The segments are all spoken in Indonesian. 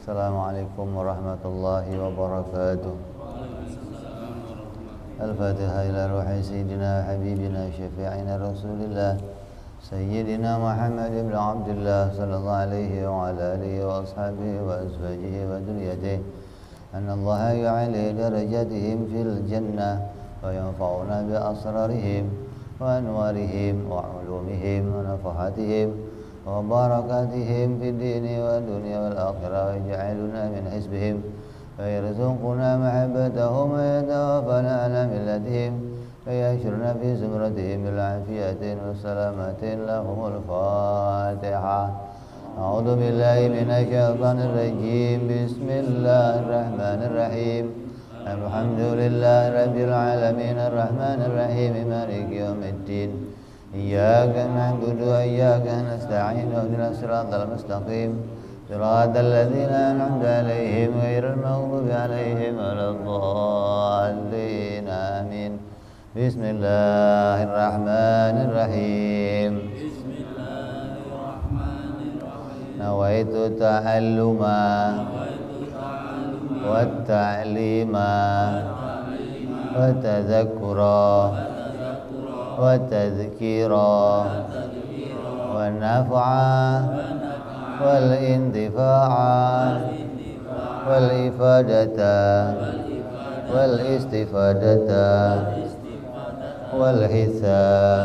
Assalamualaikum warahmatullahi wabarakatuh. Al-Fatihah ila ruhi Sayyidina Habibina Syafi'ina Rasulillah Sayyidina Muhammad ibn Abdullah sallallahu alaihi wa ala alihi wa ashabihi wa azwajihi wa dhurriyyatihi anna Allah ya'ali darajatihim fil jannah wa yanfa'una bi asrarihim wa anwarihim wa ulumihim wa nafahatihim wa barakatihim fid dini wa dunya wal akhirah wa yaj'aluna min hizbihim ويرزقنا محبتهم ويتوفنا على ملتهم ويحشرنا في زمرتهم بالعافية والسلامة لهم الفاتحة أعوذ بالله من الشيطان الرجيم بسم الله الرحمن الرحيم الحمد لله رب العالمين الرحمن الرحيم مالك يوم الدين إياك نعبد وإياك نستعين اهدنا الصراط المستقيم صراط الذين أنعمت عليهم غير المغضوب عليهم ولا الضالين آمين بسم الله الرحمن الرحيم نويت التعلم والتعليم والتذكرا والتذكيرا والنفع والانتفاع والإفادة والاستفادة والحثاء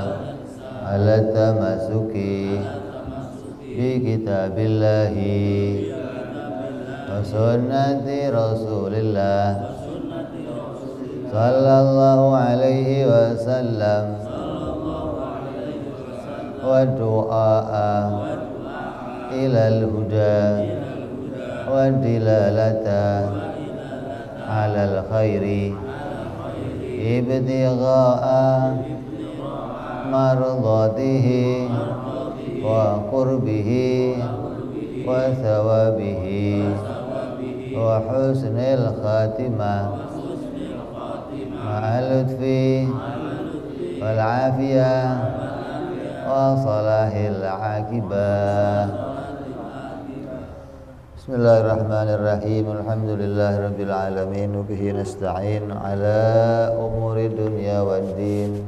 على التمسك بكتاب الله وسنة رسول الله صلى الله عليه وسلم والدعاء إلى الهدى والدلالة على الخير ابتغاء مرضاته وقربه وثوابه وحسن الخاتمة مع اللطف والعافية وصلاح العاقبة. Bismillahirrahmanirrahim. Alhamdulillahirabbil alamin wa bihi nasta'in ala umuri dunya waddin.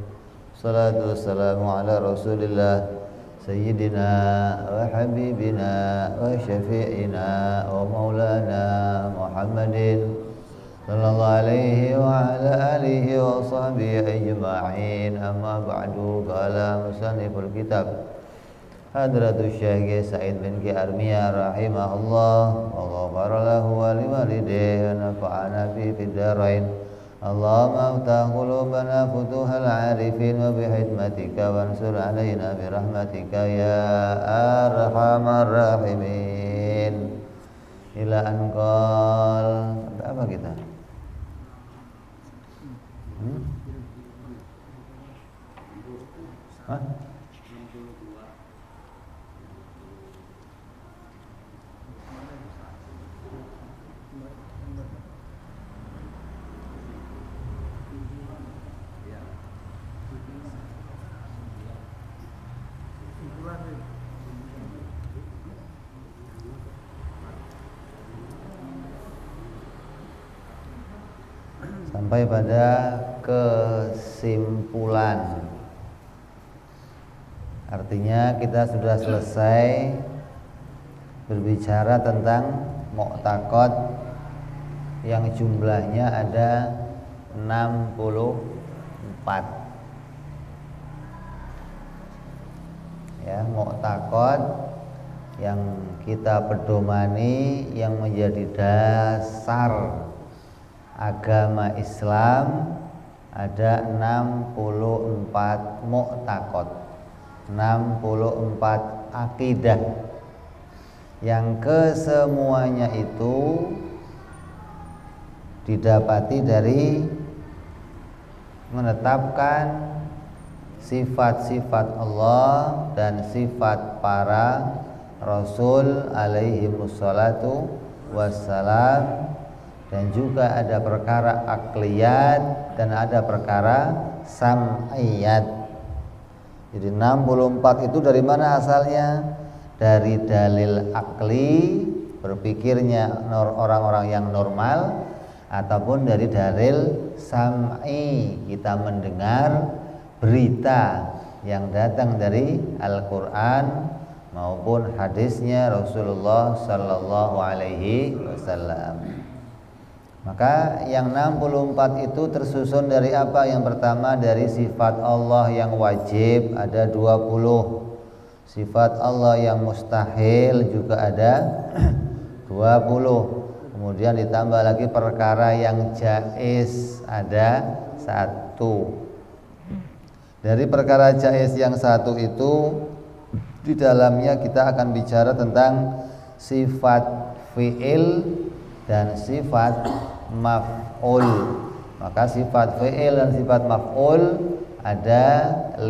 Salatu wassalamu ala Rasulillah sayyidina wa habibina wa syafi'ina wa maulana Muhammadin sallallahu alaihi wa ala alihi wa sahbihi ajma'in. Amma ba'du. Qala musanniful kitab Hadratus Syekh Sa'id bin Ki Armiyah rahimahullah wa ghafara lahu wa liwalidayhi wa nafa'ana fi fid darain. Allahumma aftah qulubana futuhal arifin wa bihikmatika wansur alaina bi rahmatika ya arhamar rahimin. Ila anqal. Sampai apa kita? Hah? Sampai pada kesimpulan. Artinya kita sudah selesai berbicara tentang mu'taqad yang jumlahnya ada 64. Ya, mu'taqad yang kita pedomani, yang menjadi dasar agama Islam ada 64 mu'taqad, 64 akidah yang kesemuanya itu didapati dari menetapkan sifat-sifat Allah dan sifat para Rasul alaihi wassalatu wassalam. Dan juga ada perkara akliyat dan ada perkara sam'iyat. Jadi 64 itu dari mana asalnya? Dari dalil akli berpikirnya orang-orang yang normal, ataupun dari dalil sam'i, kita mendengar berita yang datang dari Al-Quran maupun hadisnya Rasulullah Sallallahu Alaihi Wasallam. Maka yang 64 itu tersusun dari apa? Yang pertama dari sifat Allah yang wajib ada 20, sifat Allah yang mustahil juga ada 20, kemudian ditambah lagi perkara yang jaiz ada 1. Dari perkara jaiz yang 1 itu di dalamnya kita akan bicara tentang sifat fi'il dan sifat maf'ul. Maka sifat fi'il dan sifat maf'ul ada 5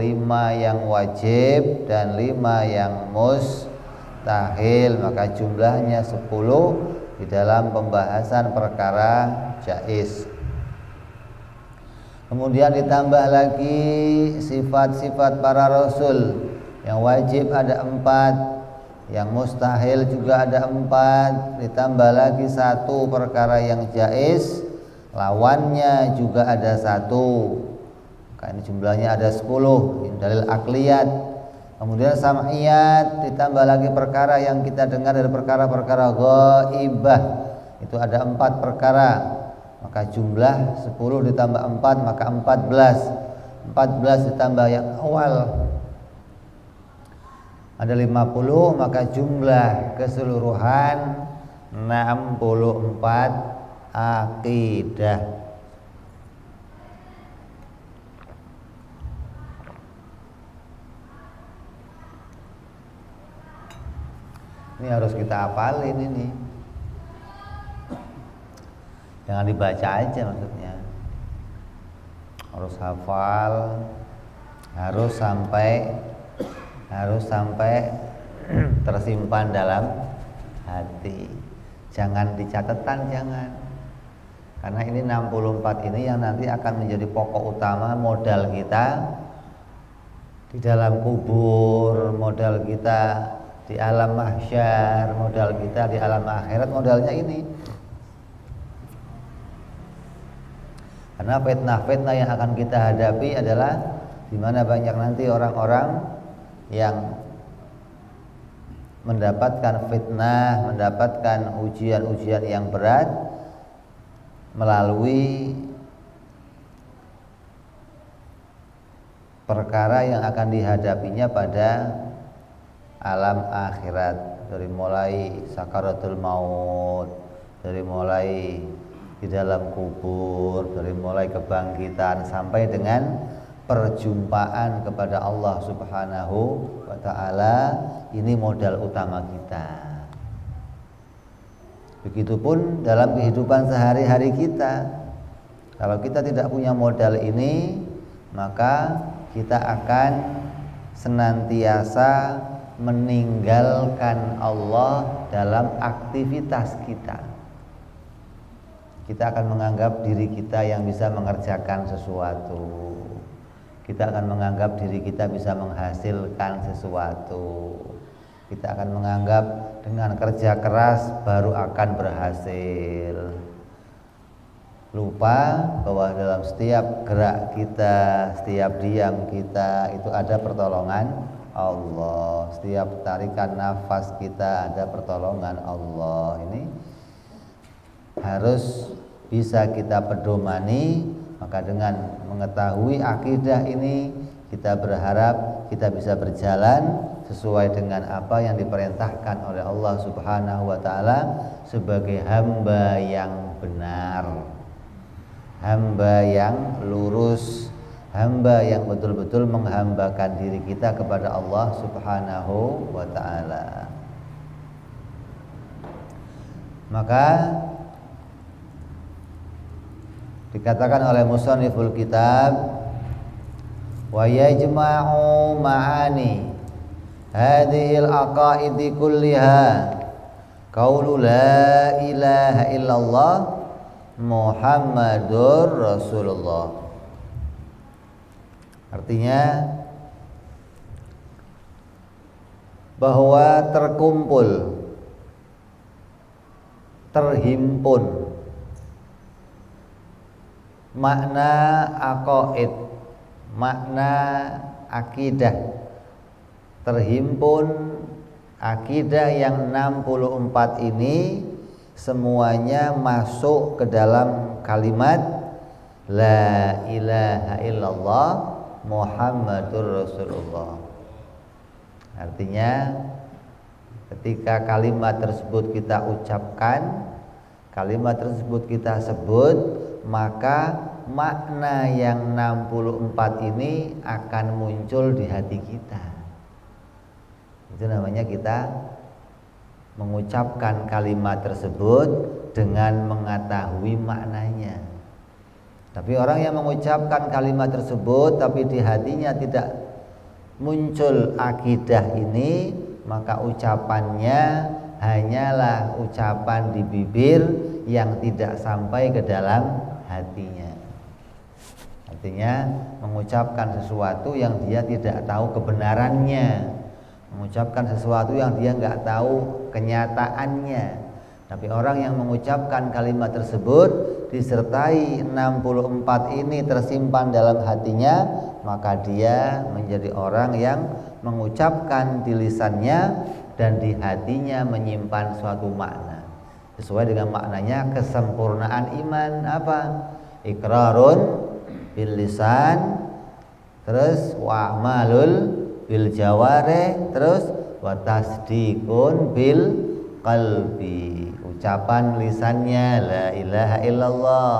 yang wajib dan 5 yang mustahil. Maka jumlahnya 10 di dalam pembahasan perkara jaiz. Kemudian ditambah lagi sifat-sifat para rasul. Yang wajib ada 4, yang mustahil juga ada 4, ditambah lagi 1 perkara yang jaiz, lawannya juga ada 1. Maka ini jumlahnya ada 10. Ini dalil akliyat. Kemudian sam'iyat, ditambah lagi perkara yang kita dengar dari perkara-perkara ghaibah, itu ada 4 perkara. Maka jumlah 10 ditambah 4 maka 14. 14 ditambah yang awal ada 50, maka jumlah keseluruhan 64 akidah. Ini harus kita hafalin ini. Jangan dibaca aja maksudnya. Harus hafal, harus sampai tersimpan dalam hati. Jangan dicatetan, jangan. Karena ini 64 ini yang nanti akan menjadi pokok utama modal kita di dalam kubur, modal kita di alam mahsyar, modal kita di alam akhirat, modalnya ini. Karena fitnah-fitnah yang akan kita hadapi adalah di mana banyak nanti orang-orang yang mendapatkan fitnah, mendapatkan ujian-ujian yang berat melalui perkara yang akan dihadapinya pada alam akhirat, dari mulai sakaratul maut, dari mulai di dalam kubur, dari mulai kebangkitan sampai dengan perjumpaan kepada Allah Subhanahu wa ta'ala. Ini modal utama kita. Begitupun dalam kehidupan sehari-hari kita. Kalau kita tidak punya modal ini, maka kita akan senantiasa meninggalkan Allah dalam aktivitas kita. Kita akan menganggap diri kita yang bisa mengerjakan sesuatu. Kita akan menganggap diri kita bisa menghasilkan sesuatu. Kita akan menganggap dengan kerja keras baru akan berhasil. Lupa bahwa dalam setiap gerak kita, setiap diam kita itu ada pertolongan Allah. Setiap tarikan nafas kita ada pertolongan Allah. Ini harus bisa kita pedomani. Maka dengan mengetahui akidah ini, kita berharap kita bisa berjalan sesuai dengan apa yang diperintahkan oleh Allah Subhanahu wa ta'ala sebagai hamba yang benar, hamba yang lurus, hamba yang betul-betul menghambakan diri kita kepada Allah Subhanahu wa ta'ala. Maka dikatakan oleh musanniful kitab, wa yajma'u ma'ani hadhil aqaidi kulliha qaulu la ilaha illallah Muhammadur Rasulullah. Artinya bahwa terkumpul terhimpun. Makna aqaid, makna akidah, terhimpun akidah yang 64 ini semuanya masuk ke dalam kalimat La ilaha illallah Muhammadur Rasulullah. Artinya ketika kalimat tersebut kita ucapkan, kalimat tersebut kita sebut, maka makna yang 64 ini akan muncul di hati kita. Itu namanya kita mengucapkan kalimat tersebut dengan mengetahui maknanya. Tapi orang yang mengucapkan kalimat tersebut tapi di hatinya tidak muncul akidah ini, maka ucapannya hanyalah ucapan di bibir yang tidak sampai ke dalam hatinya. Artinya mengucapkan sesuatu yang dia tidak tahu kebenarannya, mengucapkan sesuatu yang dia nggak tahu kenyataannya. Tapi orang yang mengucapkan kalimat tersebut disertai 64 ini tersimpan dalam hatinya, maka dia menjadi orang yang mengucapkan di lisannya dan di hatinya menyimpan suatu makna. Sesuai dengan maknanya kesempurnaan iman apa? Iqrarun bil lisan, terus wa amalul bil jawarih, terus wa tasdiqun bil qalbi. Ucapan lisannya la ilaha illallah,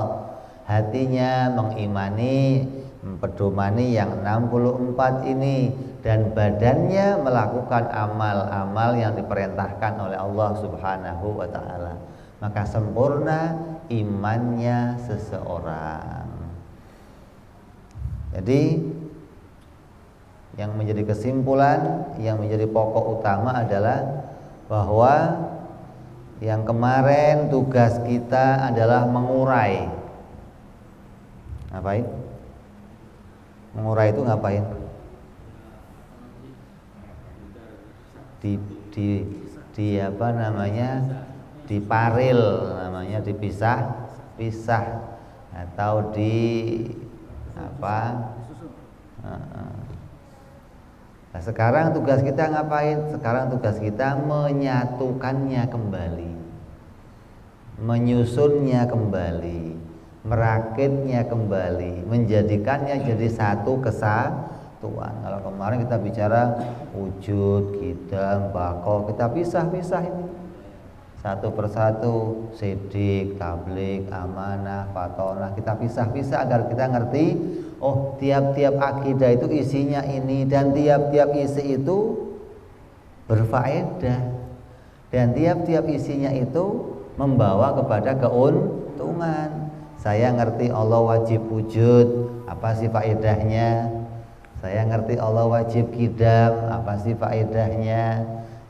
hatinya mengimani, mempedomani yang 64 ini, dan badannya melakukan amal-amal yang diperintahkan oleh Allah Subhanahu wa taala. Maka sempurna imannya seseorang. Jadi yang menjadi kesimpulan, yang menjadi pokok utama adalah bahwa yang kemarin tugas kita adalah mengurai. Ngapain? Mengurai itu ngapain? Di apa namanya? Diparil namanya, dipisah atau di apa? Nah, sekarang tugas kita ngapain? Sekarang tugas kita menyatukannya kembali, menyusunnya kembali, merakitnya kembali, menjadikannya jadi satu kesatuan. Kalau kemarin kita bicara wujud, qidam, baqo, kita pisah-pisah ini satu persatu, sidik, tablik, amanah, fatonah, kita pisah-pisah agar kita ngerti. Oh, tiap-tiap akidah itu isinya ini, dan tiap-tiap isi itu berfaedah, dan tiap-tiap isinya itu membawa kepada keuntungan. Saya ngerti Allah wajib wujud, apa sih faedahnya? Saya ngerti Allah wajib qidam, apa sih faedahnya?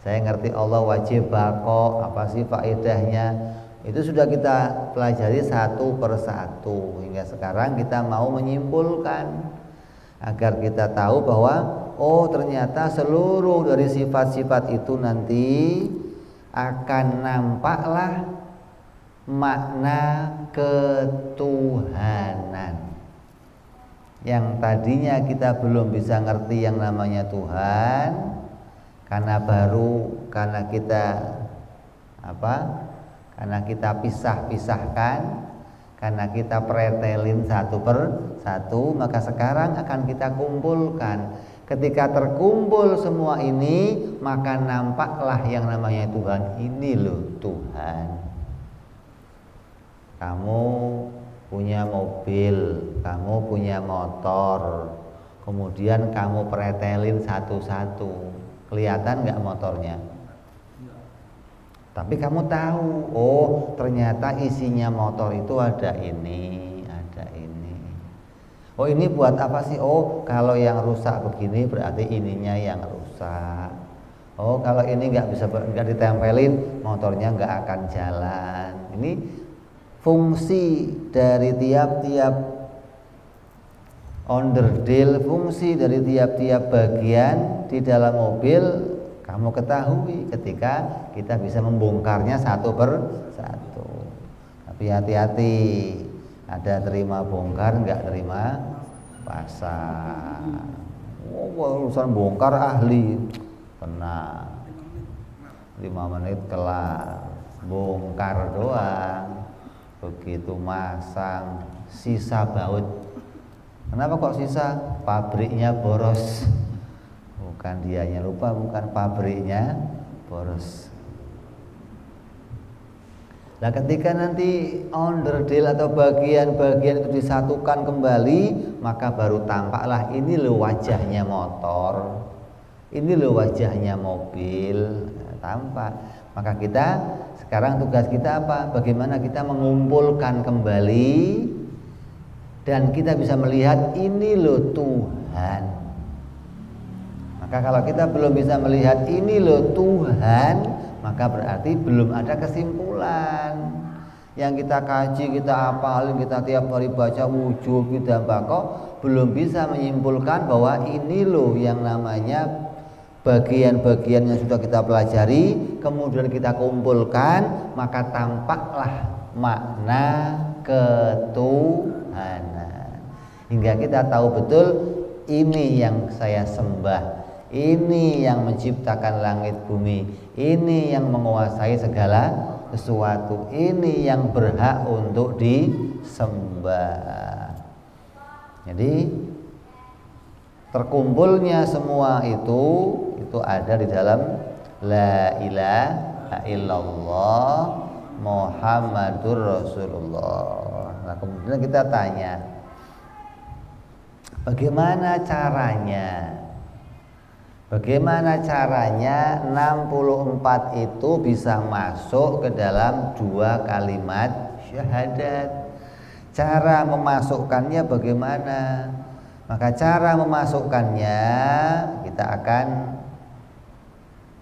Saya ngerti Allah wajib baqo, apa sih faedahnya? Itu sudah kita pelajari satu persatu, hingga sekarang kita mau menyimpulkan agar kita tahu bahwa oh ternyata seluruh dari sifat-sifat itu nanti akan nampaklah makna ketuhanan. Yang tadinya kita belum bisa ngerti yang namanya Tuhan karena kita karena kita pisah-pisahkan, karena kita pretelin satu per satu, maka sekarang akan kita kumpulkan. Ketika terkumpul semua ini, maka nampaklah yang namanya Tuhan. Ini loh Tuhan. Kamu punya mobil, kamu punya motor, kemudian kamu pretelin satu-satu. Kelihatan nggak motornya? Tapi kamu tahu, oh ternyata isinya motor itu ada ini, ada ini. Oh ini buat apa sih? Oh kalau yang rusak begini berarti ininya yang rusak. Oh kalau ini nggak ditempelin, motornya nggak akan jalan. Ini fungsi dari tiap-tiap onderdil, fungsi dari tiap-tiap bagian di dalam mobil. Kamu ketahui ketika kita bisa membongkarnya satu per satu. Tapi hati-hati, ada terima bongkar nggak terima pasang. Urusan bongkar ahli, tenang, 5 menit kelar. Bongkar doang, begitu masang sisa baut. Kenapa kok sisa? Pabriknya boros. Bukan dianya lupa, bukan, pabriknya boros. Nah, ketika nanti onderdil atau bagian-bagian itu disatukan kembali, maka baru tampaklah ini loh wajahnya motor, ini loh wajahnya mobil, tampak. Maka kita sekarang tugas kita apa? Bagaimana kita mengumpulkan kembali dan kita bisa melihat ini loh Tuhan. Maka kalau kita belum bisa melihat ini loh Tuhan, maka berarti belum ada kesimpulan. Yang kita kaji, kita hafalin, kita tiap hari baca wujud, kita bako, belum bisa menyimpulkan bahwa ini loh yang namanya bagian-bagian yang sudah kita pelajari, kemudian kita kumpulkan, maka tampaklah makna ketuhanan. Hingga kita tahu betul ini yang saya sembah, ini yang menciptakan langit bumi, ini yang menguasai segala sesuatu, ini yang berhak untuk disembah. Jadi terkumpulnya semua itu ada di dalam la ilaha illallah Muhammadur Rasulullah. Nah, kemudian kita tanya, bagaimana caranya? Bagaimana caranya 64 itu bisa masuk ke dalam 2 kalimat syahadat? Cara memasukkannya bagaimana? Maka cara memasukkannya kita akan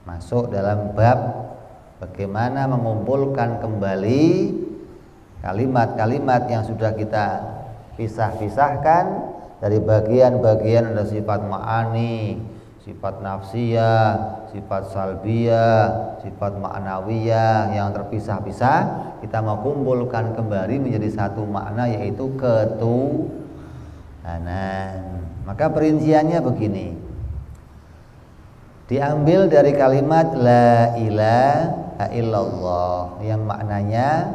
masuk dalam bab bagaimana mengumpulkan kembali kalimat-kalimat yang sudah kita pisah-pisahkan dari bagian-bagian ada sifat ma'ani, sifat nafsiyah, sifat salbiyah, sifat ma'nawiyah yang terpisah-pisah. Kita mau kumpulkan kembali menjadi satu makna, yaitu ketuhanan. Maka perinciannya begini, diambil dari kalimat la ilaha illallah yang maknanya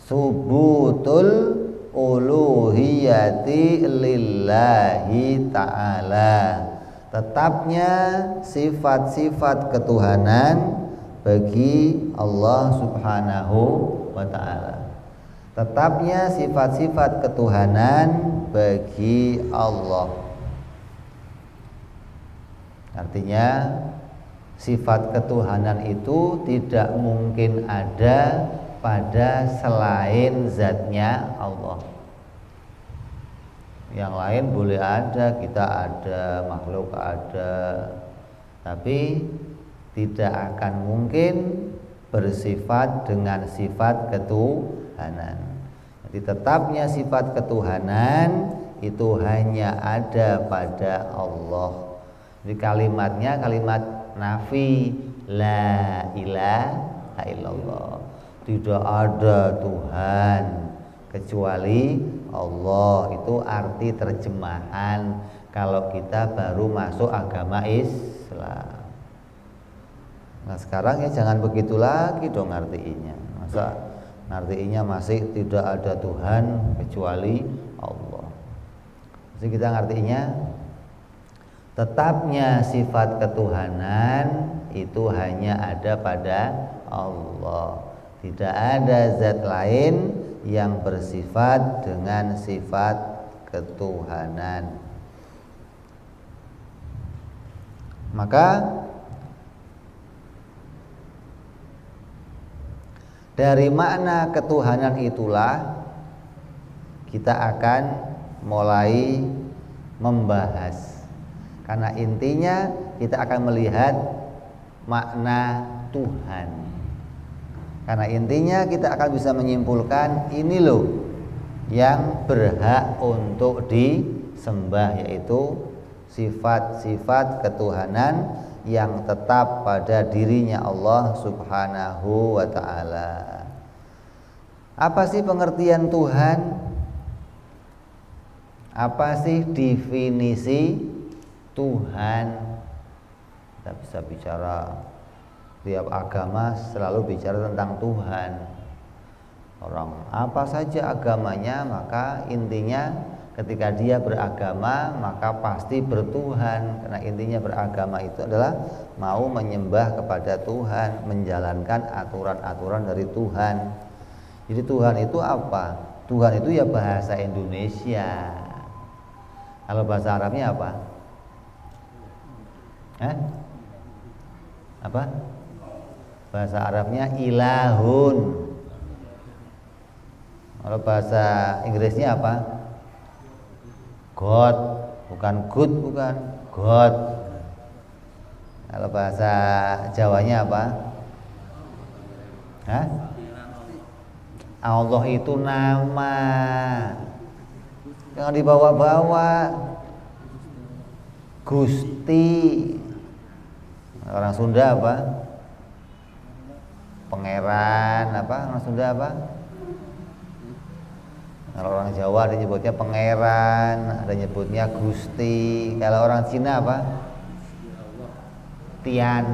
subutul uluhiyati lillahi ta'ala, tetapnya sifat-sifat ketuhanan bagi Allah subhanahu wa ta'ala. Tetapnya sifat-sifat ketuhanan bagi Allah. Artinya sifat ketuhanan itu tidak mungkin ada pada selain zatnya Allah. Yang lain boleh ada, kita ada, makhluk ada, tapi tidak akan mungkin bersifat dengan sifat ketuhanan. Jadi tetapnya sifat ketuhanan itu hanya ada pada Allah. Jadi kalimatnya kalimat nafi, la ilaha illallah. Tidak ada Tuhan kecuali Allah. Itu arti terjemahan kalau kita baru masuk agama Islam. Nah sekarang ya jangan begitu lagi dong ngartiinnya. Masa ngartiinnya masih tidak ada Tuhan kecuali Allah. Jadi kita ngartiinnya tetapnya sifat ketuhanan itu hanya ada pada Allah. Tidak ada zat lain yang bersifat dengan sifat ketuhanan. Maka dari makna ketuhanan itulah kita akan mulai membahas. Karena intinya kita akan melihat makna Tuhan. Karena intinya kita akan bisa menyimpulkan ini loh yang berhak untuk disembah, yaitu sifat-sifat ketuhanan yang tetap pada dirinya Allah subhanahu wa ta'ala. Apa sih pengertian Tuhan? Apa sih definisi Tuhan? Kita bisa bicara, tiap agama selalu bicara tentang Tuhan. Orang apa saja agamanya, maka intinya ketika dia beragama maka pasti bertuhan. Karena intinya beragama itu adalah mau menyembah kepada Tuhan, menjalankan aturan-aturan dari Tuhan. Jadi Tuhan itu apa? Tuhan itu ya bahasa Indonesia. Kalau bahasa Arabnya apa? Apa? Bahasa Arabnya ilahun. Kalau bahasa Inggrisnya apa? God, bukan good, bukan God. Kalau bahasa Jawanya apa? Allah itu nama. Jangan dibawa-bawa. Gusti. Orang Sunda apa? Pangeran apa? Orang Sunda apa? Kalau orang Jawa ada nyebutnya pangeran, ada nyebutnya Gusti. Kalau orang Cina apa? Tian.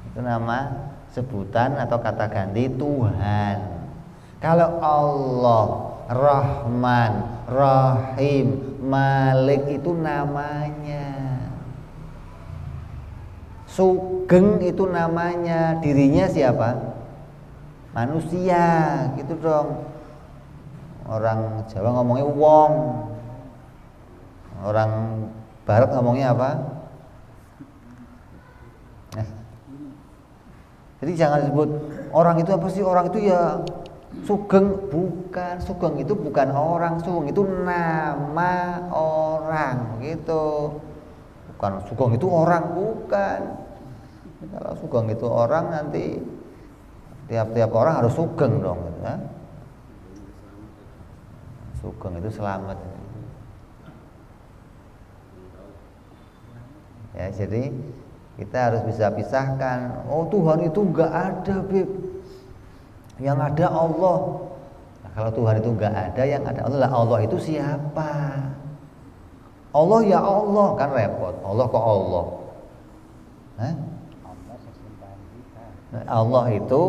Itu nama sebutan atau kata ganti Tuhan. Kalau Allah, Rahman, Rahim, Malik itu namanya. Sugeng itu namanya. Dirinya siapa? Manusia, gitu dong. Orang Jawa ngomongnya wong. Orang Barat ngomongnya apa? Jadi jangan disebut orang itu apa sih? Orang itu ya Sugeng, bukan. Sugeng itu bukan orang, Sugeng itu nama orang, gitu. Bukan Sugeng itu orang, bukan. Kalau Sugeng itu orang nanti tiap-tiap orang harus sugeng dong, gitu, ya. Sugeng itu selamat. Ya, jadi kita harus bisa pisahkan. Oh, Tuhan itu enggak ada, Beb. Yang ada Allah. Nah, kalau Tuhan itu enggak ada, yang ada Allah. Allah itu siapa? Allah ya Allah, kan repot. Allah kok Allah? Allah itu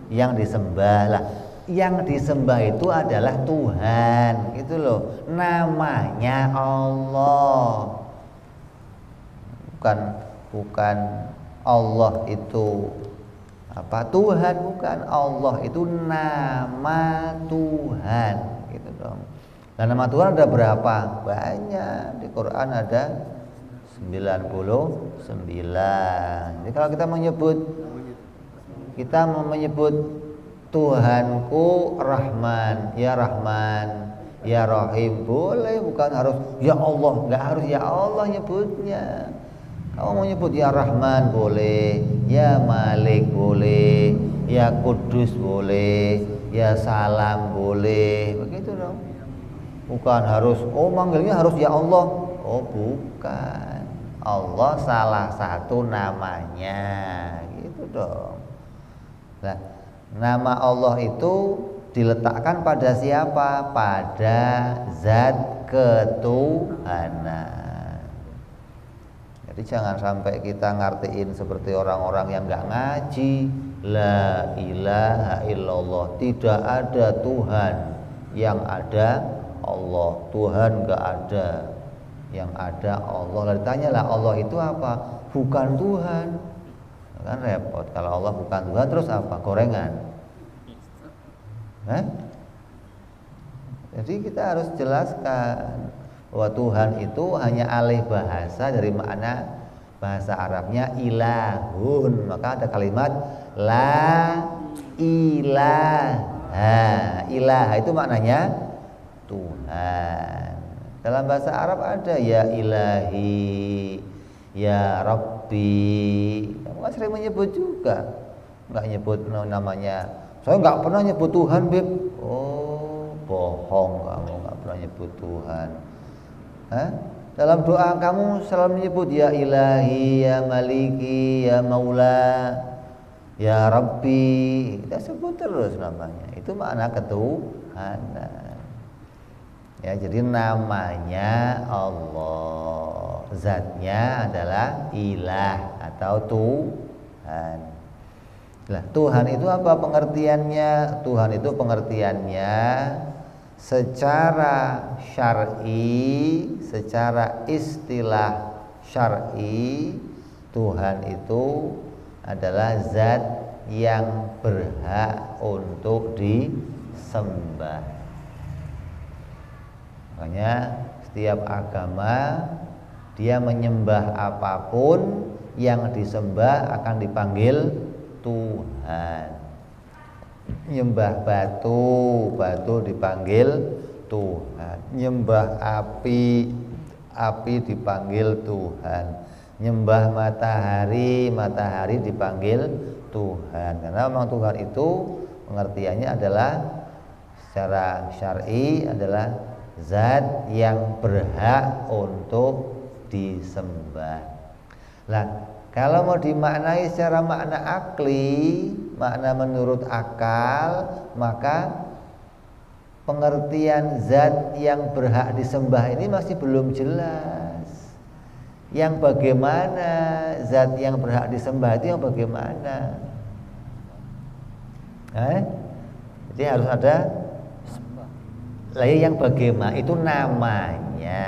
yang disembah lah. Yang disembah itu adalah Tuhan, gitu loh. Namanya Allah. Bukan Allah itu apa? Tuhan, bukan. Allah itu nama Tuhan, gitu dong. Dan nama Tuhan ada berapa? Banyak. Di Quran ada 99. Jadi kalau kita menyebut Tuhanku Rahman, ya Rahim, boleh, bukan harus ya Allah, enggak harus ya Allah nyebutnya. Kamu mau nyebut ya Rahman boleh, ya Malik boleh, ya Kudus boleh, ya Salam boleh, begitu dong. Bukan harus, manggilnya harus ya Allah. Oh, bukan. Allah salah satu namanya, gitu dong. Nah, nama Allah itu diletakkan pada siapa? Pada zat ketuhanan. Jadi jangan sampai kita ngartiin seperti orang-orang yang nggak ngaji. La ilaha illallah, tidak ada Tuhan, yang ada Allah. Tuhan nggak ada, yang ada Allah. Lalu ditanyalah Allah itu apa? Bukan Tuhan. Kan repot. Kalau Allah bukan Tuhan, terus apa? Gorengan. Jadi kita harus jelaskan bahwa Tuhan itu hanya alih bahasa dari makna bahasa Arabnya ilahun. Maka ada kalimat la ilaha. Ilaha itu maknanya Tuhan. Dalam bahasa Arab ada ya ilahi, ya Rabbi. Kamu kan sering menyebut juga. Enggak nyebut namanya. Saya enggak pernah nyebut Tuhan, Beb. Oh, bohong kamu, enggak pernah nyebut Tuhan. Dalam doa kamu selalu menyebut ya ilahi, ya maliki, ya maula. Ya Rabbi, kita sebut terus namanya. Itu makna ketuhanan. Ya, jadi namanya Allah, zatnya adalah ilah atau Tuhan. Nah, Tuhan itu apa pengertiannya? Tuhan itu pengertiannya secara syar'i, secara istilah syar'i, Tuhan itu adalah zat yang berhak untuk disembah. Makanya setiap agama dia menyembah apapun, yang disembah akan dipanggil Tuhan. Nyembah batu, batu dipanggil Tuhan. Nyembah api, api dipanggil Tuhan. Nyembah matahari, matahari dipanggil Tuhan. Karena memang Tuhan itu pengertiannya adalah secara syar'i adalah zat yang berhak untuk disembah. Nah, kalau mau dimaknai secara makna akli, makna menurut akal, maka pengertian zat yang berhak disembah ini masih belum jelas. Yang bagaimana zat yang berhak disembah itu yang bagaimana? Jadi harus ada yang bagaimana itu namanya.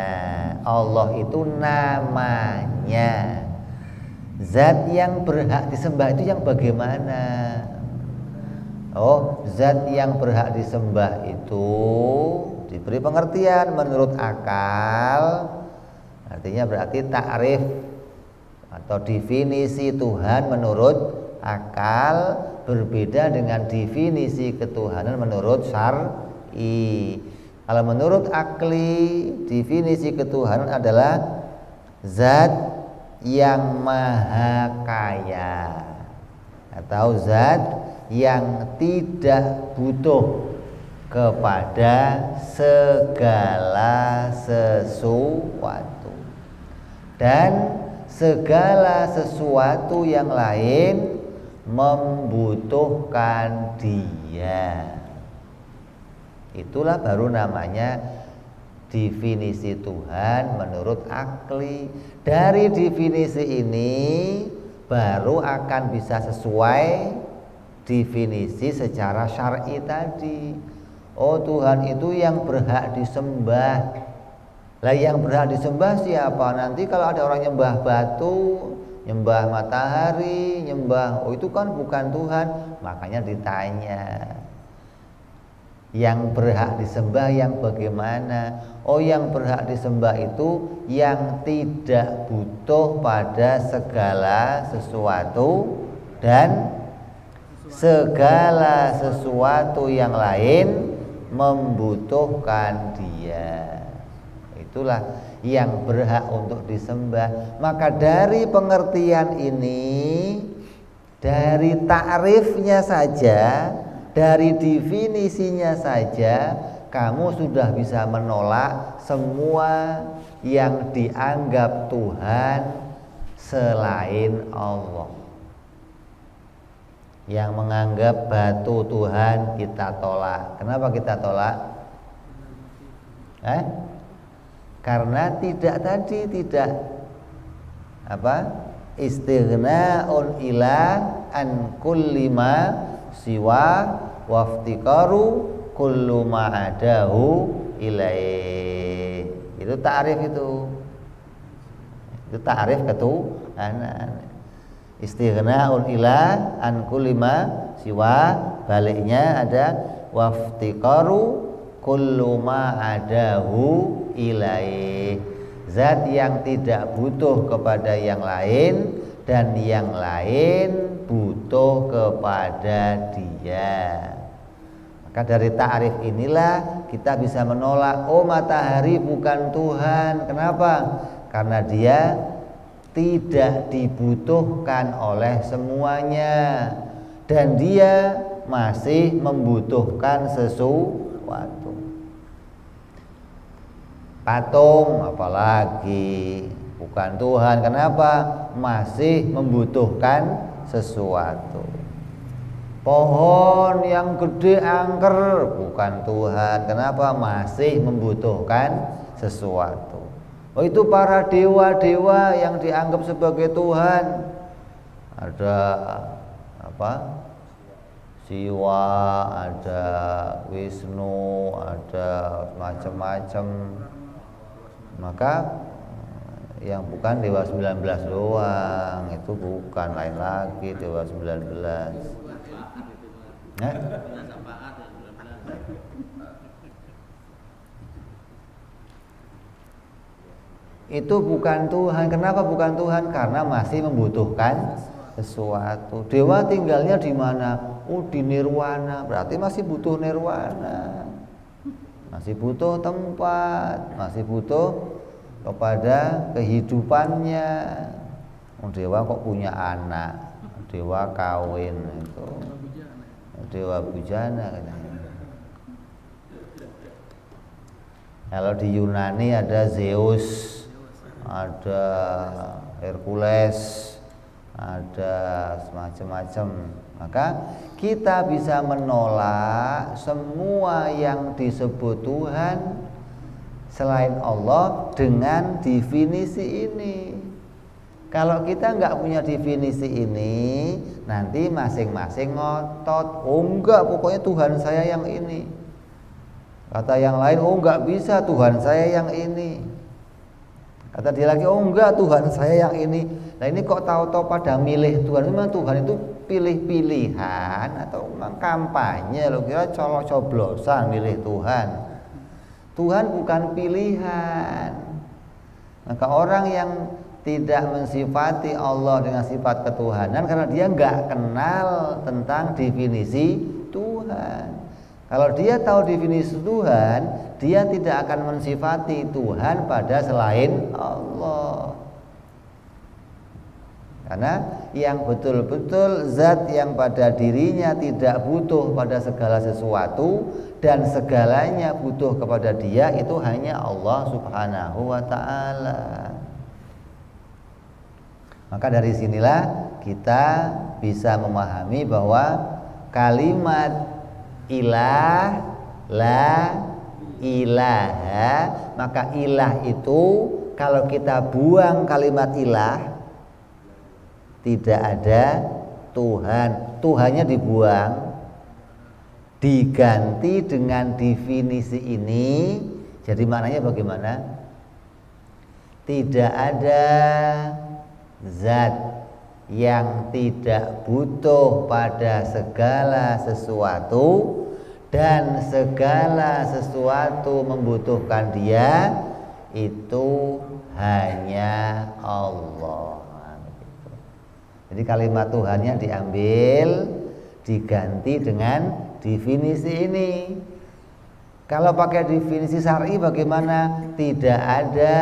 Allah itu namanya. Zat yang berhak disembah itu yang bagaimana? Oh, zat yang berhak disembah itu diberi pengertian menurut akal. Artinya berarti ta'rif atau definisi Tuhan menurut akal berbeda dengan definisi ketuhanan menurut syar'i. Kalau menurut akli, definisi ketuhanan adalah zat yang maha kaya atau zat yang tidak butuh kepada segala sesuatu. Dan segala sesuatu yang lain membutuhkan dia. Itulah baru namanya definisi Tuhan menurut akli. Dari definisi ini baru akan bisa sesuai definisi secara syar'i tadi. Oh, Tuhan itu yang berhak disembah. Lah yang berhak disembah siapa? Nanti kalau ada orang nyembah batu, nyembah matahari, nyembah, oh itu kan bukan Tuhan. Makanya ditanya, yang berhak disembah yang bagaimana? Oh, yang berhak disembah itu yang tidak butuh pada segala sesuatu dan segala sesuatu yang lain membutuhkan dia. Itulah yang berhak untuk disembah. Maka dari pengertian ini, dari ta'rifnya saja, dari definisinya saja, kamu sudah bisa menolak semua yang dianggap Tuhan selain Allah. Yang menganggap batu Tuhan kita tolak. Kenapa kita tolak? Karena tidak istighna'un ila an kulli ma siwa waftiqaru kullu ma adahu ilaih. Itu ta'rif itu ta'rif ketuhanan. Istighna'un ila an kulli ma siwa, baliknya ada waftiqaru kullu ma adahu ilaih, zat yang tidak butuh kepada yang lain dan yang lain butuh kepada dia. Maka dari ta'rif inilah kita bisa menolak, oh matahari bukan Tuhan. Kenapa? Karena dia tidak dibutuhkan oleh semuanya dan dia masih membutuhkan sesuatu. Patung apalagi bukan Tuhan. Kenapa? Masih membutuhkan sesuatu. Pohon yang gede angker bukan Tuhan. Kenapa? Masih membutuhkan sesuatu. Oh, itu para dewa-dewa yang dianggap sebagai Tuhan. Ada apa? Siwa, ada Wisnu, ada macam-macam. Maka yang bukan Dewa 19 doang, itu bukan, lain lagi Dewa 19. Itu bukan Tuhan. Kenapa bukan Tuhan? Karena masih membutuhkan sesuatu. Dewa tinggalnya di mana? Oh, di nirwana. Berarti masih butuh nirwana. Masih butuh tempat, masih butuh kepada kehidupannya. Oh, dewa kok punya anak? Dewa kawin itu. Dewa bujana katanya. Kalau di Yunani ada Zeus, ada Hercules, ada semacam-macam. Maka kita bisa menolak semua yang disebut Tuhan selain Allah dengan definisi ini. Kalau kita nggak punya definisi ini, nanti masing-masing ngotot. Oh enggak, pokoknya Tuhan saya yang ini. Kata yang lain, oh enggak bisa, Tuhan saya yang ini. Kata dia lagi, oh enggak, Tuhan saya yang ini. Nah ini kok tahu-tahu pada milih Tuhan. Memang Tuhan itu pilih-pilihan atau memang kampanye? Lo kira colok-coblosan milih Tuhan. Tuhan bukan pilihan. Maka orang yang tidak mensifati Allah dengan sifat ketuhanan karena dia nggak kenal tentang definisi Tuhan. Kalau dia tahu definisi Tuhan, dia tidak akan mensifati Tuhan pada selain Allah. Karena yang betul-betul zat yang pada dirinya tidak butuh pada segala sesuatu dan segalanya butuh kepada dia, itu hanya Allah Subhanahu wa ta'ala. Maka dari sinilah kita bisa memahami bahwa kalimat ilah, la ilaha, maka ilah itu kalau kita buang kalimat ilah, tidak ada Tuhan. Tuhannya dibuang, diganti dengan definisi ini. Jadi maknanya bagaimana? Tidak ada zat yang tidak butuh pada segala sesuatu dan segala sesuatu membutuhkan dia, itu hanya Allah. Jadi kalimat Tuhannya diambil, diganti dengan definisi ini. Kalau pakai definisi syar'i bagaimana? Tidak ada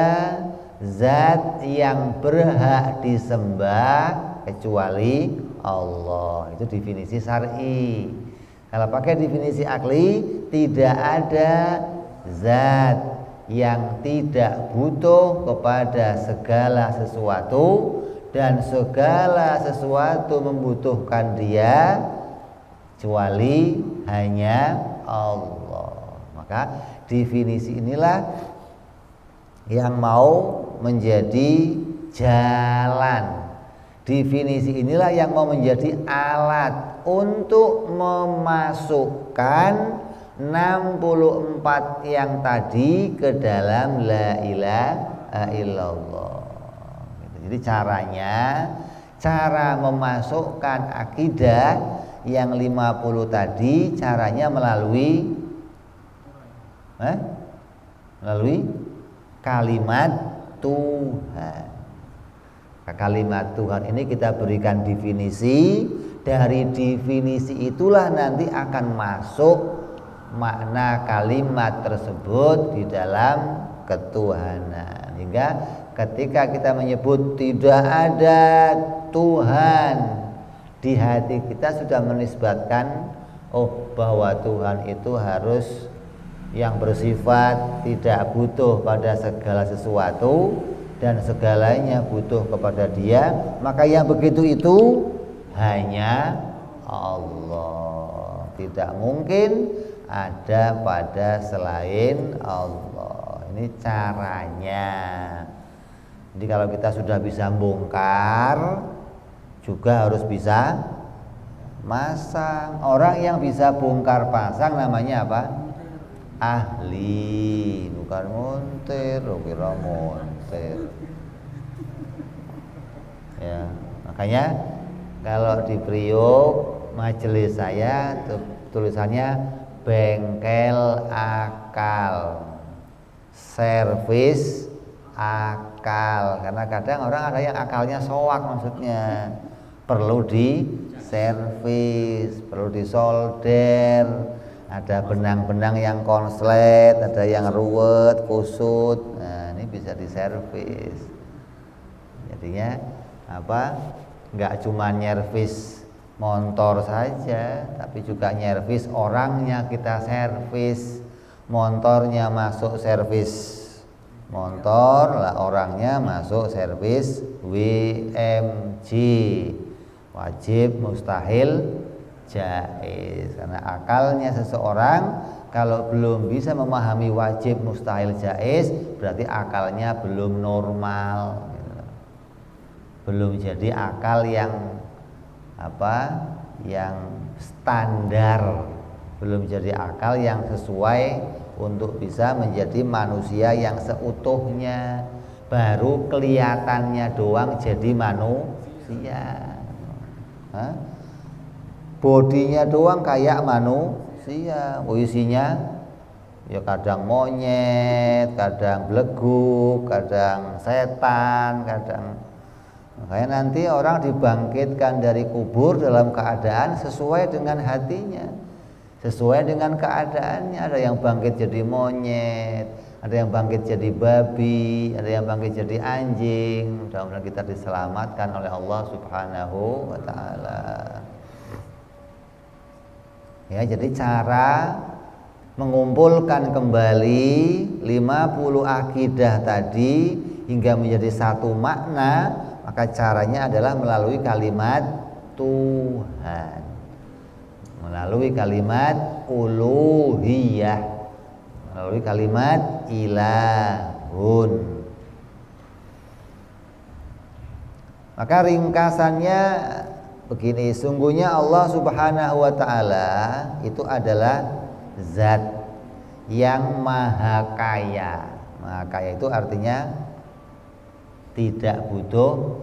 zat yang berhak disembah kecuali Allah. Itu definisi syar'i. Kalau pakai definisi akli, tidak ada zat yang tidak butuh kepada segala sesuatu dan segala sesuatu membutuhkan dia kecuali hanya Allah. Maka definisi inilah yang mau menjadi jalan. Definisi inilah yang mau menjadi alat untuk memasukkan 64 yang tadi ke dalam la ilaha illallah. Jadi cara memasukkan akidah yang 50 tadi caranya melalui kalimat Tuhan. Kalimat Tuhan ini kita berikan definisi. Dari definisi itulah nanti akan masuk makna kalimat tersebut di dalam ketuhanan. Hingga ketika kita menyebut tidak ada Tuhan, di hati kita sudah menisbatkan bahwa Tuhan itu harus yang bersifat tidak butuh pada segala sesuatu dan segalanya butuh kepada dia. Maka yang begitu itu hanya Allah. Tidak mungkin ada pada selain Allah. Ini caranya. Jadi kalau kita sudah bisa bongkar, juga harus bisa masang. Orang yang bisa bongkar pasang namanya apa? Ahli, bukan montir. Kira montir. Ya, makanya kalau di Priok majelis saya tulisannya bengkel akal, servis akal. Karena kadang orang ada yang akalnya soak, maksudnya perlu diservis, perlu disolder, ada benang-benang yang konslet, ada yang ruwet, kusut. Nah, ini bisa diservis. Jadinya apa? Enggak cuma nyervis motor saja, tapi juga nyervis orangnya kita servis. Motornya masuk servis motor, lah orangnya masuk servis WMJ, wajib mustahil jaiz. Karena akalnya seseorang kalau belum bisa memahami wajib mustahil jaiz, berarti akalnya belum normal, belum jadi akal yang apa? Yang standar, belum jadi akal yang sesuai untuk bisa menjadi manusia yang seutuhnya. Baru kelihatannya doang jadi manusia. Bodinya doang kayak manusia, isinya ya kadang monyet, kadang beleguk, kadang setan, kadang. Makanya nanti orang dibangkitkan dari kubur dalam keadaan sesuai dengan hatinya, sesuai dengan keadaannya. Ada yang bangkit jadi monyet, ada yang bangkit jadi babi, ada yang bangkit jadi anjing. Mudah-mudahan kita diselamatkan oleh Allah Subhanahu wa ta'ala. Ya, jadi cara mengumpulkan kembali 50 akidah tadi hingga menjadi satu makna, maka caranya adalah melalui kalimat Tuhan, melalui kalimat uluhiyah, melalui kalimat ilahun. Maka ringkasannya begini, sungguhnya Allah Subhanahu wa ta'ala itu adalah zat yang maha kaya. Maha kaya itu artinya tidak butuh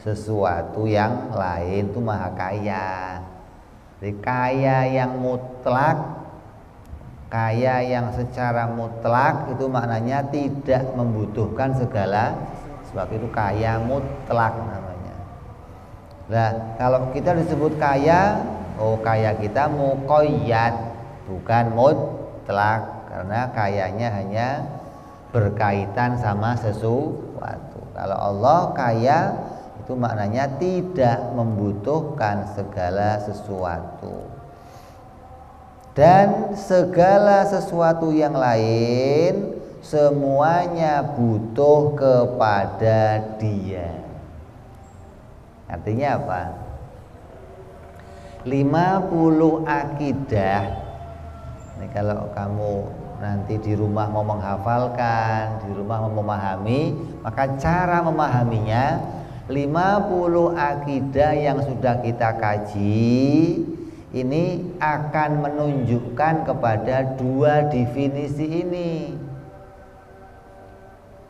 sesuatu yang lain, itu maha kaya. Jadi kaya yang mutlak, kaya yang secara mutlak itu maknanya tidak membutuhkan segala sesuatu, itu kaya mutlak namanya. Nah, kalau kita disebut kaya, kaya kita muqayyad, bukan mutlak, karena kayanya hanya berkaitan sama sesuatu. Kalau Allah kaya itu maknanya tidak membutuhkan segala sesuatu, dan segala sesuatu yang lain semuanya butuh kepada Dia. Artinya apa? 50 akidah. Ini kalau kamu nanti di rumah mau menghafalkan, di rumah mau memahami, maka cara memahaminya 50 akidah yang sudah kita kaji ini akan menunjukkan kepada dua definisi ini.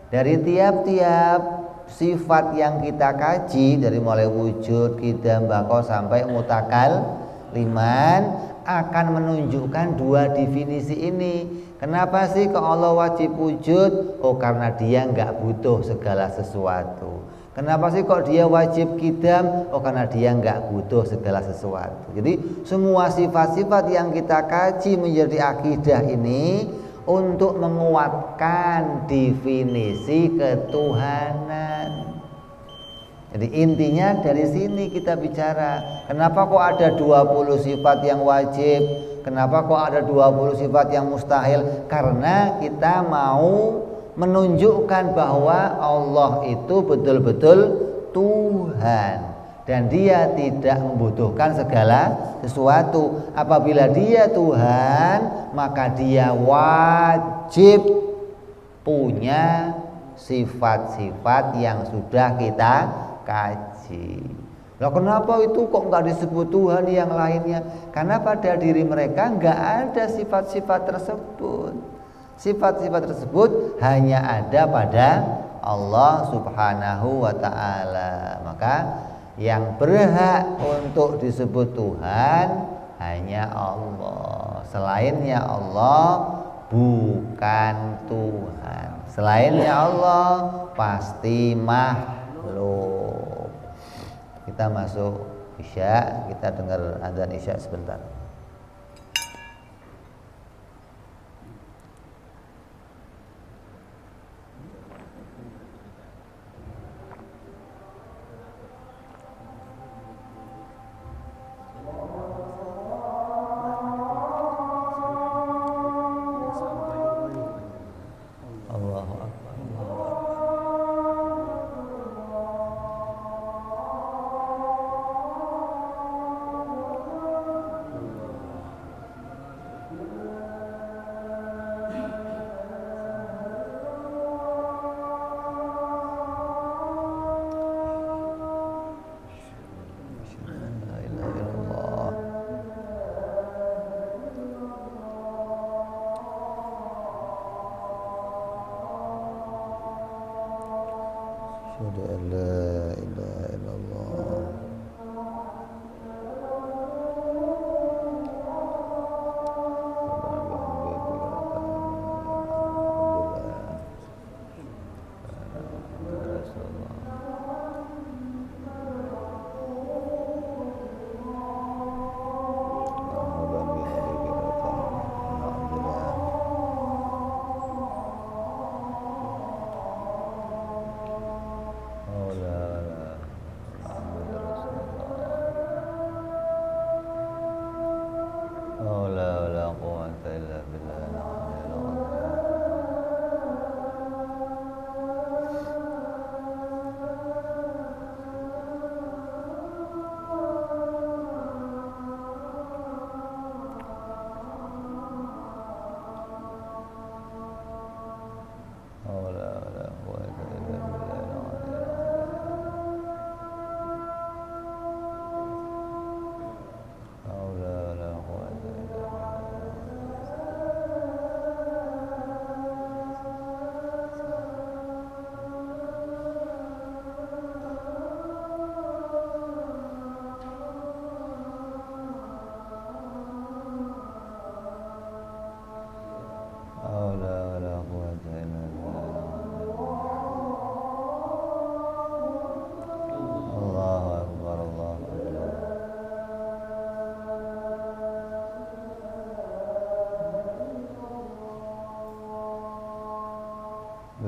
Dari tiap-tiap sifat yang kita kaji, dari mulai wujud, qidam, baqo sampai mutakal liman, akan menunjukkan dua definisi ini. Kenapa sih kok Allah wajib wujud? Karena Dia nggak butuh segala sesuatu. Kenapa sih kok Dia wajib qidam? Karena Dia nggak butuh segala sesuatu. Jadi semua sifat-sifat yang kita kaji menjadi akidah ini untuk menguatkan definisi ketuhanan. Jadi intinya dari sini kita bicara, kenapa kok ada 20 sifat yang wajib? Kenapa kok ada 20 sifat yang mustahil? Karena kita mau menunjukkan bahwa Allah itu betul-betul Tuhan, dan dia tidak membutuhkan segala sesuatu. Apabila dia Tuhan, maka dia wajib punya sifat-sifat yang sudah kita kaji. Nah, kenapa itu kok nggak disebut Tuhan yang lainnya? Karena pada diri mereka nggak ada sifat-sifat tersebut. Sifat-sifat tersebut hanya ada pada Allah Subhanahu wa ta'ala. Maka yang berhak untuk disebut Tuhan hanya Allah. Selainnya Allah bukan Tuhan. Selainnya Allah pasti makhluk. Kita masuk Isya, kita dengar azan Isya sebentar. Asyhadu an la ilaha illallah.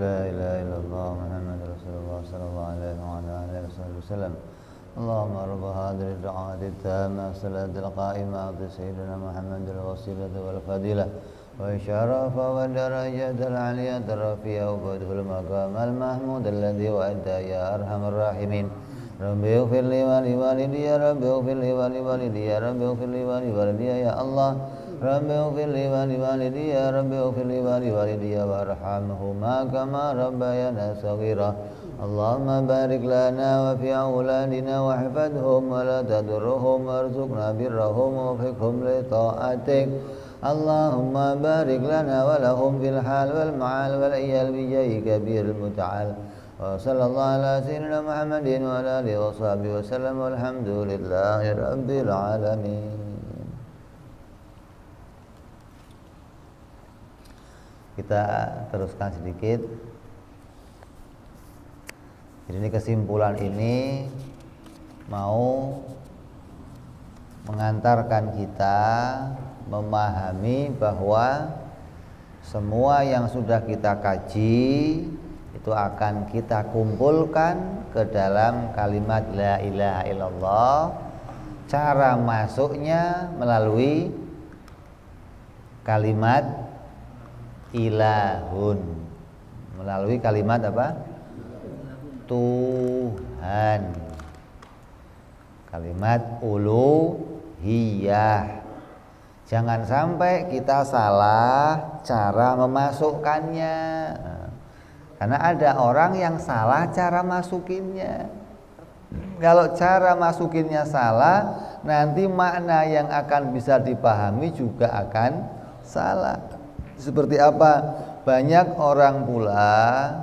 La ilaha illallah Muhammad Rasulullah sallallahu alaihi wa ala alihi wasallam. Allahumma rabb hadhihi ad-du'ati at-tamma salatil qa'imah bi sayyidina Muhammadil wasilati wal fadilah wa syarafa wa darajatil aliyah rafi'a wa badhul maqam al-mahmud alladhi wa'ada ya arhamar rahimin. Rabbi ighfir li wa li walidi ya Rabbi ighfir li wa li walidi ya Rabbi ighfir li wa li walidi ya Allah. Rabbi ighfir li wa li walidi ya Rabbi ighfir li wa li walidi ya warhamhuma kama rabbayana shaghira. Allahumma barik lana wa fi auladina wa hifadhum wa la tadurruhum warzuqna birrahum wa fiqhum li ta'atik. Allahumma barik lana wa lahum fil hal wal ma'al wal iyal bi jahi kabiril muta'al. Wa sallallahu ala sayyidina Muhammadin wa ala alihi wa sahbihi wa sallam walhamdulillahi rabbil alamin. Kita teruskan sedikit. Jadi ini kesimpulan ini mau mengantarkan kita memahami bahwa semua yang sudah kita kaji itu akan kita kumpulkan ke dalam kalimat la ilaha illallah. Cara masuknya melalui kalimat ilahun, melalui kalimat apa? Tuhan. Kalimat uluhiyah. Jangan sampai kita salah cara memasukkannya. Karena ada orang yang salah cara masukinnya. Kalau cara masukinnya salah, nanti makna yang akan bisa dipahami juga akan salah. Seperti apa? Banyak orang pula,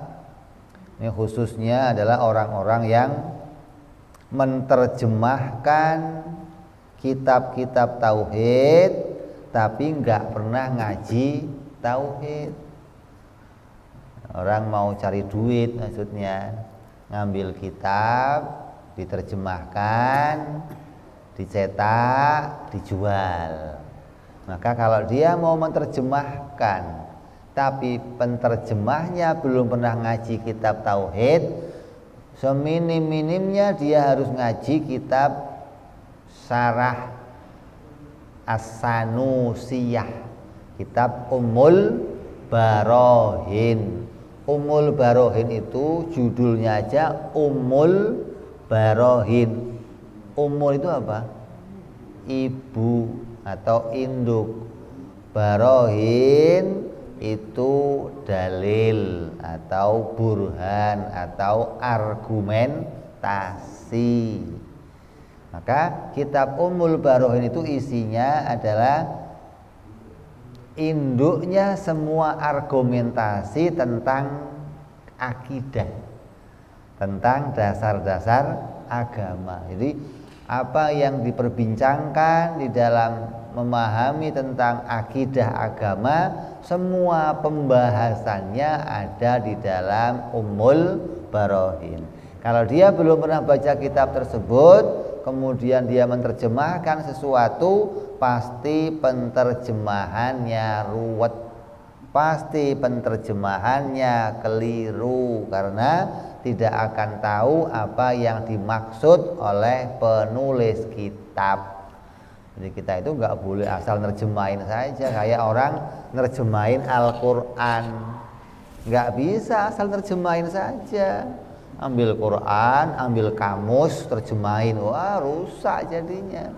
ini khususnya adalah orang-orang yang menerjemahkan kitab-kitab tauhid tapi nggak pernah ngaji tauhid. Orang mau cari duit maksudnya, ngambil kitab, diterjemahkan, dicetak, dijual. Maka kalau dia mau menerjemahkan tapi penterjemahnya belum pernah ngaji kitab tauhid, seminim-minimnya dia harus ngaji kitab Syarah As-Sanusiyah, kitab Ummul Barohin. Ummul Barohin itu judulnya aja Ummul Barohin. Ummul itu apa? Ibu atau induk. Barohin itu dalil atau burhan atau argumentasi. Maka kitab Ummul Barohin itu isinya adalah induknya semua argumentasi tentang akidah, tentang dasar-dasar agama. Jadi apa yang diperbincangkan di dalam memahami tentang akidah agama, semua pembahasannya ada di dalam Ummul Barohin. Kalau dia belum pernah baca kitab tersebut, kemudian dia menerjemahkan sesuatu, pasti penterjemahannya ruwet, pasti penterjemahannya keliru, karena tidak akan tahu apa yang dimaksud oleh penulis kitab. Jadi kita itu nggak boleh asal nerjemahin saja, kayak orang nerjemahin Al-Quran. Nggak bisa asal nerjemahin saja. Ambil Quran, ambil kamus, terjemahin, wah rusak jadinya.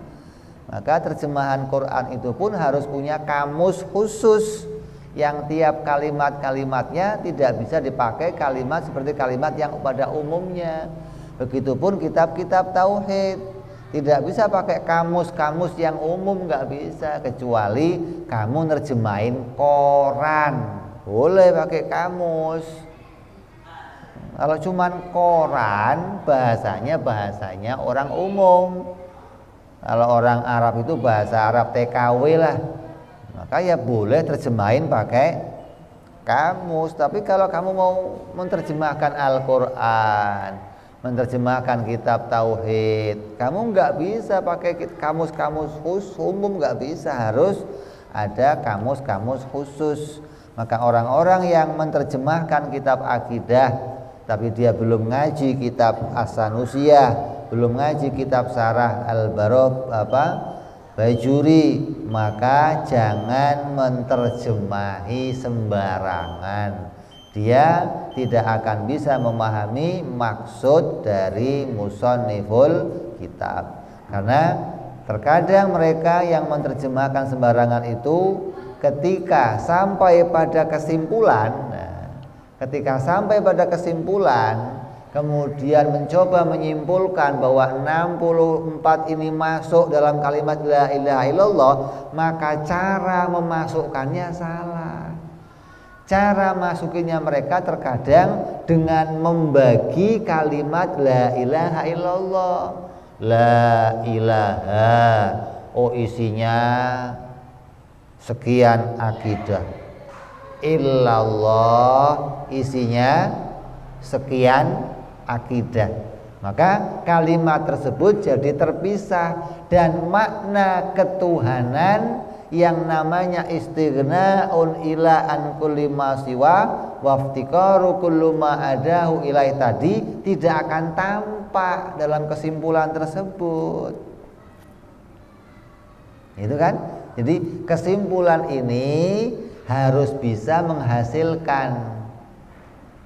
Maka terjemahan Quran itu pun harus punya kamus khusus, yang tiap kalimat-kalimatnya tidak bisa dipakai kalimat seperti kalimat yang pada umumnya. Begitupun kitab-kitab tauhid, tidak bisa pakai kamus-kamus yang umum, nggak bisa, kecuali kamu nerjemahin koran, boleh pakai kamus. Kalau cuman koran, bahasanya orang umum. Kalau orang Arab itu bahasa Arab TKW lah, maka ya boleh terjemahin pakai kamus. Tapi kalau kamu mau menerjemahkan Al-Quran, menerjemahkan kitab tauhid, kamu nggak bisa pakai kamus-kamus khusus umum, nggak bisa, harus ada kamus-kamus khusus. Maka orang-orang yang menerjemahkan kitab akidah tapi dia belum ngaji kitab As-Sanusiyah, belum ngaji kitab Syarah Bajuri, maka jangan menerjemahi sembarangan. Dia tidak akan bisa memahami maksud dari musanniful kitab. Karena terkadang mereka yang menerjemahkan sembarangan itu ketika sampai pada kesimpulan, kemudian mencoba menyimpulkan bahwa 64 ini masuk dalam kalimat la ilaha illallah, maka cara memasukkannya salah. Cara masukinnya mereka terkadang dengan membagi kalimat la ilaha illallah. La ilaha, oh isinya sekian akidah. Illallah, isinya sekian akidah. Maka kalimat tersebut jadi terpisah, dan makna ketuhanan yang namanya istighna'un ila an kulli ma siwa waftiqaru kullu ma adahu ilaih tadi tidak akan tampak dalam kesimpulan tersebut. Itu kan? Jadi kesimpulan ini harus bisa menghasilkan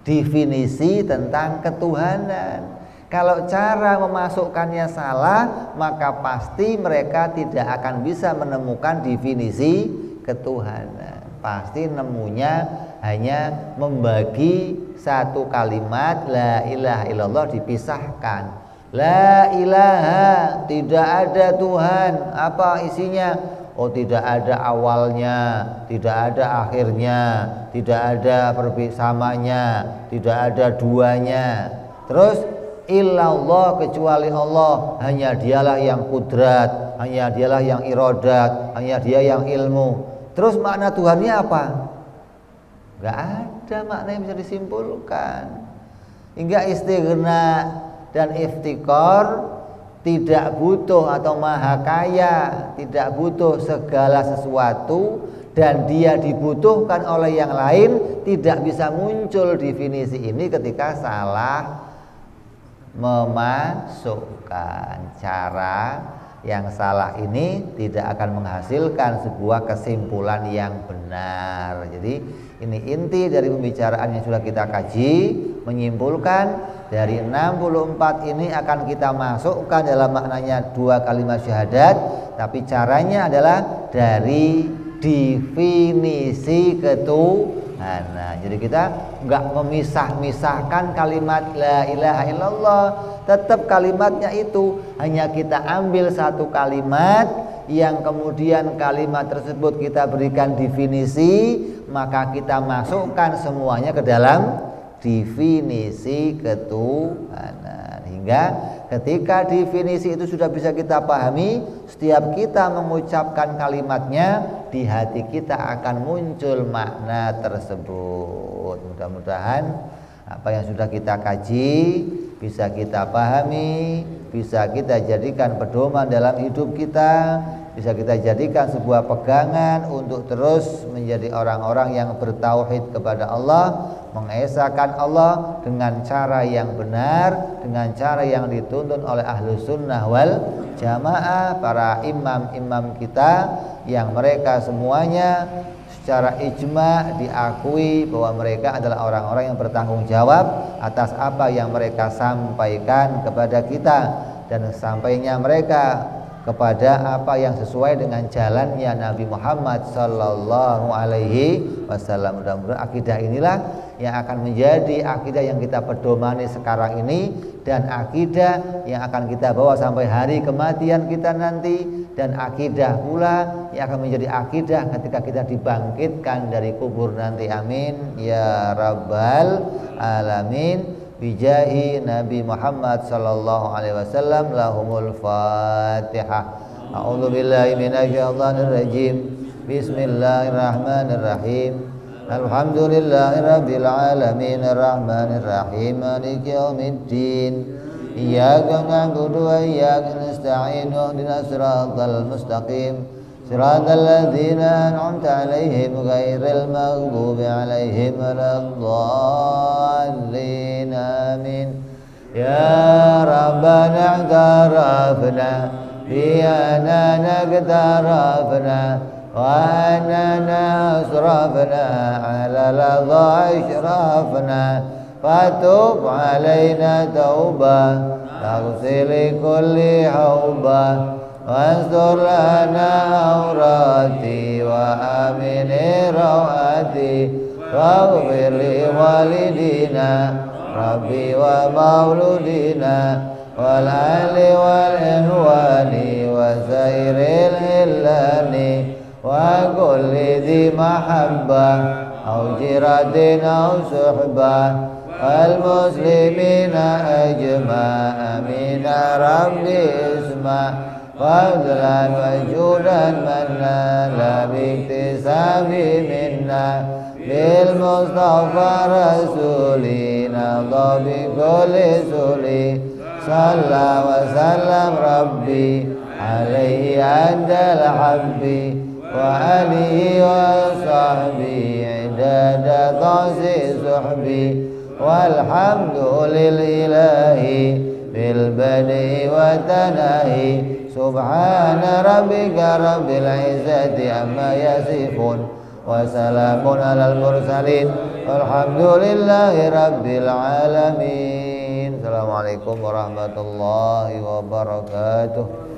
definisi tentang ketuhanan. Kalau cara memasukkannya salah, maka pasti mereka tidak akan bisa menemukan definisi ketuhanan. Pasti nemunya hanya membagi satu kalimat la ilaha illallah dipisahkan. La ilaha, tidak ada Tuhan. Apa isinya? Oh, tidak ada awalnya, tidak ada akhirnya, tidak ada perbesamanya, tidak ada duanya. Terus illallah, kecuali Allah, hanya dialah yang kudrat, hanya dialah yang iradat, hanya dia yang ilmu. Terus makna Tuhannya apa? Gak ada makna yang bisa disimpulkan. Hingga istighna dan iftikar tidak butuh atau maha kaya, tidak butuh segala sesuatu, dan dia dibutuhkan oleh yang lain, tidak bisa muncul definisi ini ketika salah memasukkan. Cara yang salah ini tidak akan menghasilkan sebuah kesimpulan yang benar. Jadi ini inti dari pembicaraan yang sudah kita kaji, menyimpulkan dari 64 ini akan kita masukkan dalam maknanya 2 kalimat syahadat, tapi caranya adalah dari definisi ketuhanan. Jadi kita enggak memisah-misahkan kalimat la ilaha illallah, tetap kalimatnya itu, hanya kita ambil satu kalimat yang kemudian kalimat tersebut kita berikan definisi, maka kita masukkan semuanya ke dalam definisi ketuhanan. Hingga ketika definisi itu sudah bisa kita pahami, setiap kita mengucapkan kalimatnya, di hati kita akan muncul makna tersebut. Mudah-mudahan apa yang sudah kita kaji bisa kita pahami, bisa kita jadikan pedoman dalam hidup kita, bisa kita jadikan sebuah pegangan untuk terus menjadi orang-orang yang bertauhid kepada Allah, mengesahkan Allah dengan cara yang benar, dengan cara yang dituntun oleh Ahlus Sunnah wal Jamaah, para imam-imam kita yang mereka semuanya secara ijma diakui bahwa mereka adalah orang-orang yang bertanggung jawab atas apa yang mereka sampaikan kepada kita, dan sampainya mereka kepada apa yang sesuai dengan jalannya Nabi Muhammad sallallahu alaihi wasallam. Mudah-mudahan akidah inilah yang akan menjadi akidah yang kita pedomani sekarang ini, dan akidah yang akan kita bawa sampai hari kematian kita nanti, dan akidah pula yang akan menjadi akidah ketika kita dibangkitkan dari kubur nanti. Amin ya rabbal alamin. Bijahi Nabi Muhammad sallallahu alaihi wasallam. Lahumul Fatihah. A'udzu billahi minasyaitonir rajim. Bismillahirrahmanirrahim. Alhamdulillahirabbil alamin arrahmanir rahim maliki yaumiddin. Iyyaka na'budu wa iyyaka nasta'in. Ihdinas siratal mustaqim. Siratal ladzina an'amta 'alaihim ghairil maghdubi 'alaihim waladdallin. Amin. Ya Rabbana i'tarafna bi annana i'tarafna wa annana asrafna 'ala ladha ashrafna fatub 'alaina taubah taghsil kulli haubah wansur lana aurati wa amini rawati waghfir li walidina rabbi wa mauludina wal ali wal inwani wa sairil illani wa kulli dhi mahabbah au jiratin au suhbah wal muslimina ajma' amina rabbi isma' fadlan wa judan manna la biktisabi minna bil mustafa rasulina dhabi kulli suli salla wa sallam rabbi alaihi andal habbi wa alihi wa sahbihi idada tasi suhbi walhamdu lil ilahi bil badi wa tanahi. Subhana rabbika rabbil izzati amma yasifun wa salamun alal mursalin walhamdulillahi rabbil alamin. Assalamualaikum warahmatullahi wabarakatuh.